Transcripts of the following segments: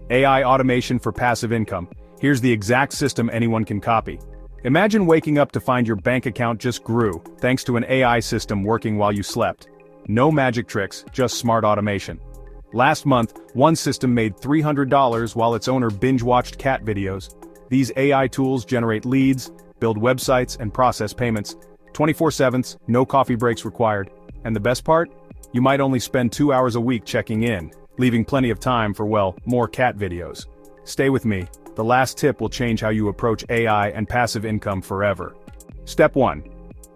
AI automation for passive income. Here's the exact system anyone can copy. Imagine waking up to find your bank account just grew, thanks to an AI system working while you slept. No magic tricks, just smart automation. Last month, one system made $300 while its owner binge-watched cat videos. These AI tools generate leads, build websites, and process payments. 24/7, no coffee breaks required. And the best part? You might only spend 2 hours a week checking in, leaving plenty of time for, well, more cat videos. Stay with me. The last tip will change how you approach AI and passive income forever. Step 1.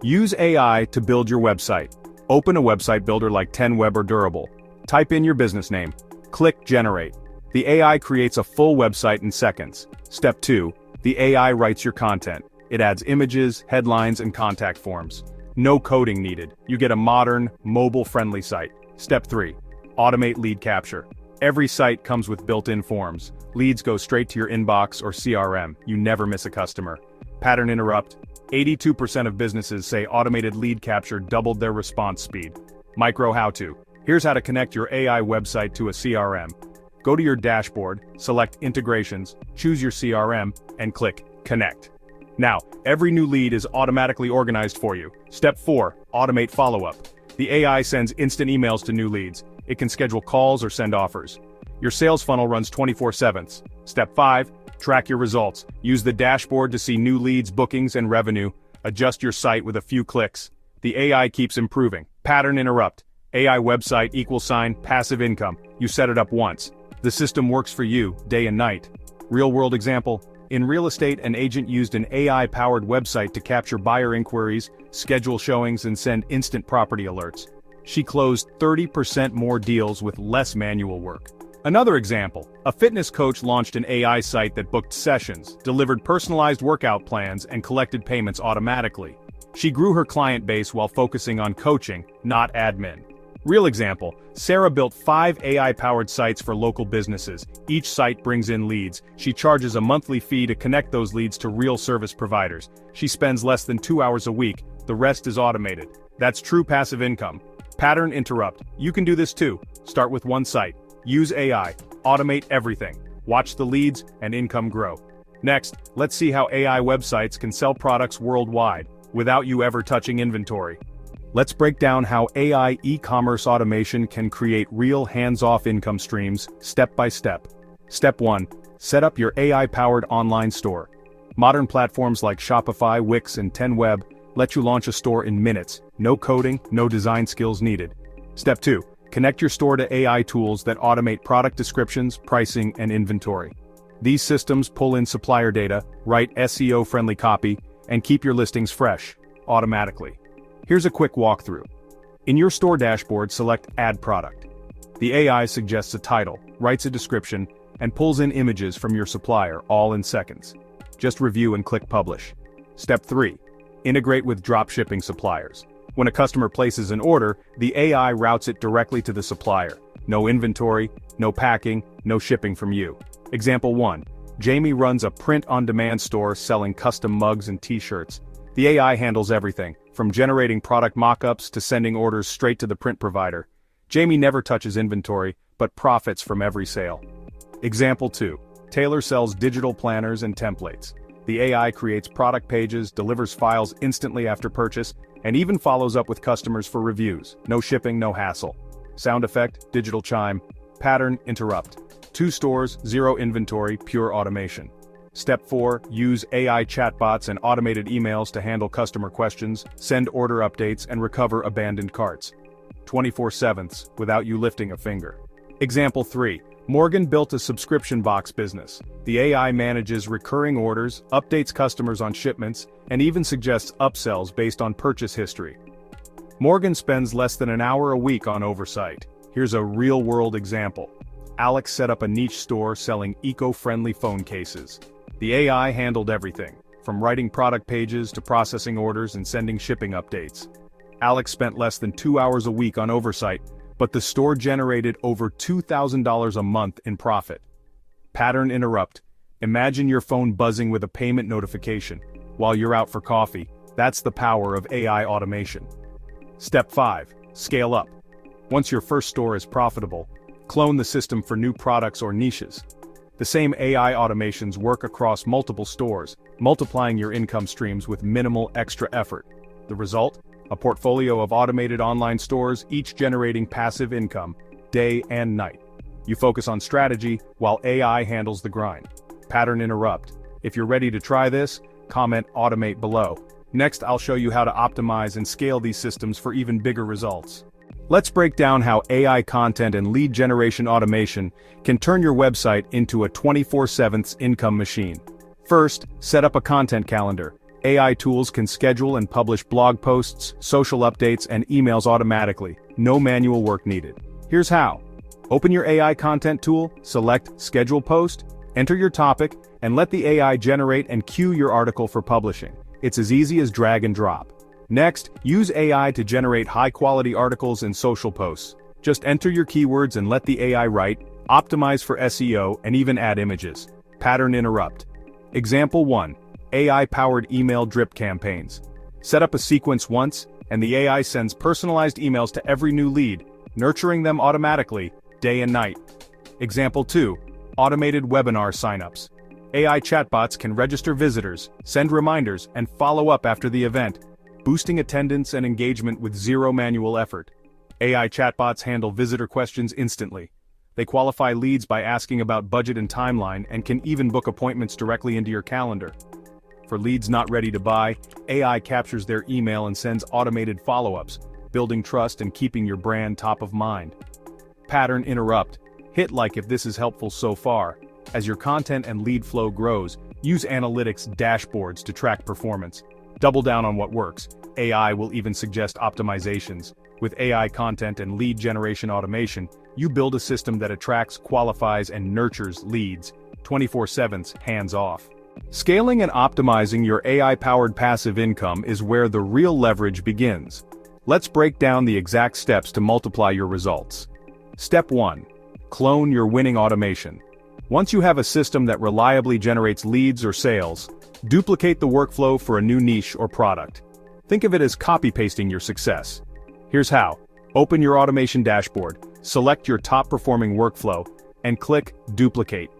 Use AI to build your website. Open a website builder like 10web or Durable. Type in your business name. Click Generate. The AI creates a full website in seconds. Step 2. The AI writes your content. It adds images, headlines, and contact forms. No coding needed. You get a modern, mobile-friendly site. Step 3. Automate lead capture. Every site comes with built-in forms. Leads go straight to your inbox or CRM. You never miss a customer. Pattern interrupt. 82% of businesses say automated lead capture doubled their response speed. Micro how-to. Here's how to connect your AI website to a CRM. Go to your dashboard, select Integrations, choose your CRM, and click Connect. Now, every new lead is automatically organized for you. Step 4. Automate follow-up. The AI sends instant emails to new leads. It can schedule calls or send offers. Your sales funnel runs 24/7. Step 5. Track your results. Use the dashboard to see new leads, bookings, and revenue. Adjust your site with a few clicks. The AI keeps improving. Pattern interrupt. AI website =, passive income. You set it up once. The system works for you, day and night. Real-world example. In real estate, an agent used an AI-powered website to capture buyer inquiries, schedule showings, and send instant property alerts. She closed 30% more deals with less manual work. Another example, a fitness coach launched an AI site that booked sessions, delivered personalized workout plans, and collected payments automatically. She grew her client base while focusing on coaching, not admin. Real example, Sarah built 5 AI-powered sites for local businesses. Each site brings in leads. She charges a monthly fee to connect those leads to real service providers. She spends less than 2 hours a week. The rest is automated. That's true passive income. Pattern interrupt. You can do this too. Start with one site. Use AI. Automate everything. Watch the leads and income grow. Next, let's see how AI websites can sell products worldwide, without you ever touching inventory. Let's break down how AI e-commerce automation can create real hands-off income streams, step by step. Step 1. Set up your AI-powered online store. Modern platforms like Shopify, Wix, and 10web let you launch a store in minutes. No coding, no design skills needed. Step 2. Connect your store to AI tools that automate product descriptions, pricing, and inventory. These systems pull in supplier data, write SEO-friendly copy, and keep your listings fresh, automatically. Here's a quick walkthrough. In your store dashboard, select Add Product. The AI suggests a title, writes a description, and pulls in images from your supplier, all in seconds. Just review and click Publish. Step 3. Integrate with dropshipping suppliers. When a customer places an order, the AI routes it directly to the supplier. No inventory, no packing, no shipping from you. Example 1. Jamie runs a print-on-demand store selling custom mugs and t-shirts. The AI handles everything, from generating product mock-ups to sending orders straight to the print provider. Jamie never touches inventory, but profits from every sale. Example 2. Taylor sells digital planners and templates. The AI creates product pages, delivers files instantly after purchase, and even follows up with customers for reviews. No shipping, no hassle. Sound effect, digital chime. Pattern interrupt. 2 stores, 0 inventory, pure automation. Step 4. Use AI chatbots and automated emails to handle customer questions, send order updates, and recover abandoned carts. 24/7 without you lifting a finger. Example 3. Morgan built a subscription box business. The AI manages recurring orders, updates customers on shipments, and even suggests upsells based on purchase history. Morgan spends less than an hour a week on oversight. Here's a real-world example. Alex set up a niche store selling eco-friendly phone cases. The AI handled everything, from writing product pages to processing orders and sending shipping updates. Alex spent less than 2 hours a week on oversight, but the store generated over $2,000 a month in profit. Pattern interrupt. Imagine your phone buzzing with a payment notification while you're out for coffee. That's the power of AI automation. Step 5. Scale up. Once your first store is profitable, clone the system for new products or niches. The same AI automations work across multiple stores, multiplying your income streams with minimal extra effort. The result? A portfolio of automated online stores, each generating passive income, day and night. You focus on strategy, while AI handles the grind. Pattern interrupt. If you're ready to try this, comment automate below. Next, I'll show you how to optimize and scale these systems for even bigger results. Let's break down how AI content and lead generation automation can turn your website into a 24/7 income machine. First, set up a content calendar. AI tools can schedule and publish blog posts, social updates, and emails automatically. No manual work needed. Here's how. Open your AI content tool, select Schedule Post, enter your topic, and let the AI generate and queue your article for publishing. It's as easy as drag and drop. Next, use AI to generate high-quality articles and social posts. Just enter your keywords and let the AI write, optimize for SEO, and even add images. Pattern interrupt. Example 1. AI-powered email drip campaigns. Set up a sequence once, and the AI sends personalized emails to every new lead, nurturing them automatically, day and night. Example 2. Automated webinar signups. AI chatbots can register visitors, send reminders, and follow up after the event, boosting attendance and engagement with zero manual effort. AI chatbots handle visitor questions instantly. They qualify leads by asking about budget and timeline and can even book appointments directly into your calendar. For leads not ready to buy, AI captures their email and sends automated follow-ups, building trust and keeping your brand top of mind. Pattern interrupt. Hit like if this is helpful so far. As your content and lead flow grows, use analytics dashboards to track performance. Double down on what works. AI will even suggest optimizations. With AI content and lead generation automation, you build a system that attracts, qualifies, and nurtures leads, 24/7, hands-off. Scaling and optimizing your AI-powered passive income is where the real leverage begins. Let's break down the exact steps to multiply your results. Step 1. Clone your winning automation. Once you have a system that reliably generates leads or sales, duplicate the workflow for a new niche or product. Think of it as copy-pasting your success. Here's how. Open your automation dashboard, select your top-performing workflow, and click Duplicate.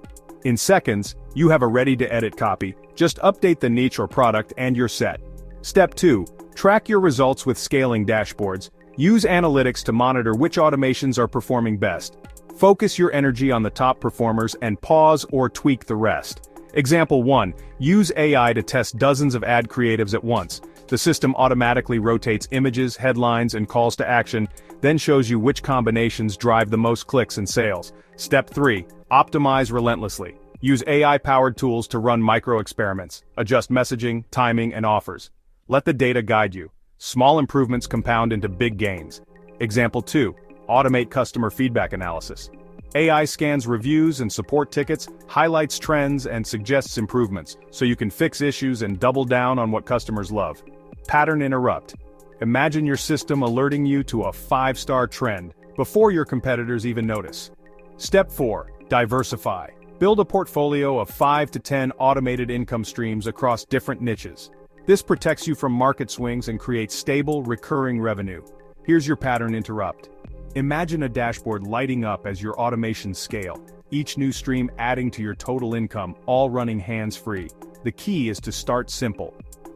In seconds, you have a ready-to-edit copy. Just update the niche or product and you're set. Step 2. Track your results with scaling dashboards. Use analytics to monitor which automations are performing best. Focus your energy on the top performers and pause or tweak the rest. Example 1. Use AI to test dozens of ad creatives at once. The system automatically rotates images, headlines, and calls to action, then shows you which combinations drive the most clicks and sales. Step 3. Optimize relentlessly. Use AI-powered tools to run micro-experiments, adjust messaging, timing, and offers. Let the data guide you. Small improvements compound into big gains. Example 2. Automate customer feedback analysis. AI scans reviews and support tickets, highlights trends, and suggests improvements, so you can fix issues and double down on what customers love. Pattern interrupt. Imagine your system alerting you to a 5-star trend before your competitors even notice. Step 4. Diversify. Build a portfolio of 5 to 10 automated income streams across different niches. This protects you from market swings and creates stable, recurring revenue. Here's your pattern interrupt. Imagine a dashboard lighting up as your automations scale, each new stream adding to your total income, all running hands-free. The key is to start simple.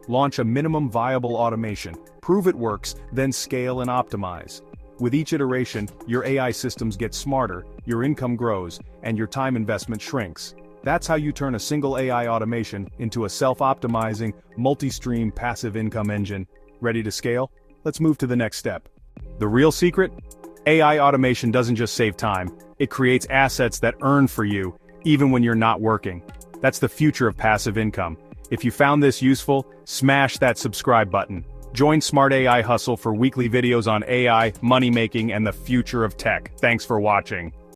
Launch a minimum viable automation, prove it works, then scale and optimize. With each iteration, your AI systems get smarter, your income grows, and your time investment shrinks. That's how you turn a single AI automation into a self-optimizing, multi-stream passive income engine. Ready to scale? Let's move to the next step. The real secret? AI automation doesn't just save time, it creates assets that earn for you, even when you're not working. That's the future of passive income. If you found this useful, smash that subscribe button. Join Smart AI Hustle for weekly videos on AI, money making, and the future of tech. Thanks for watching.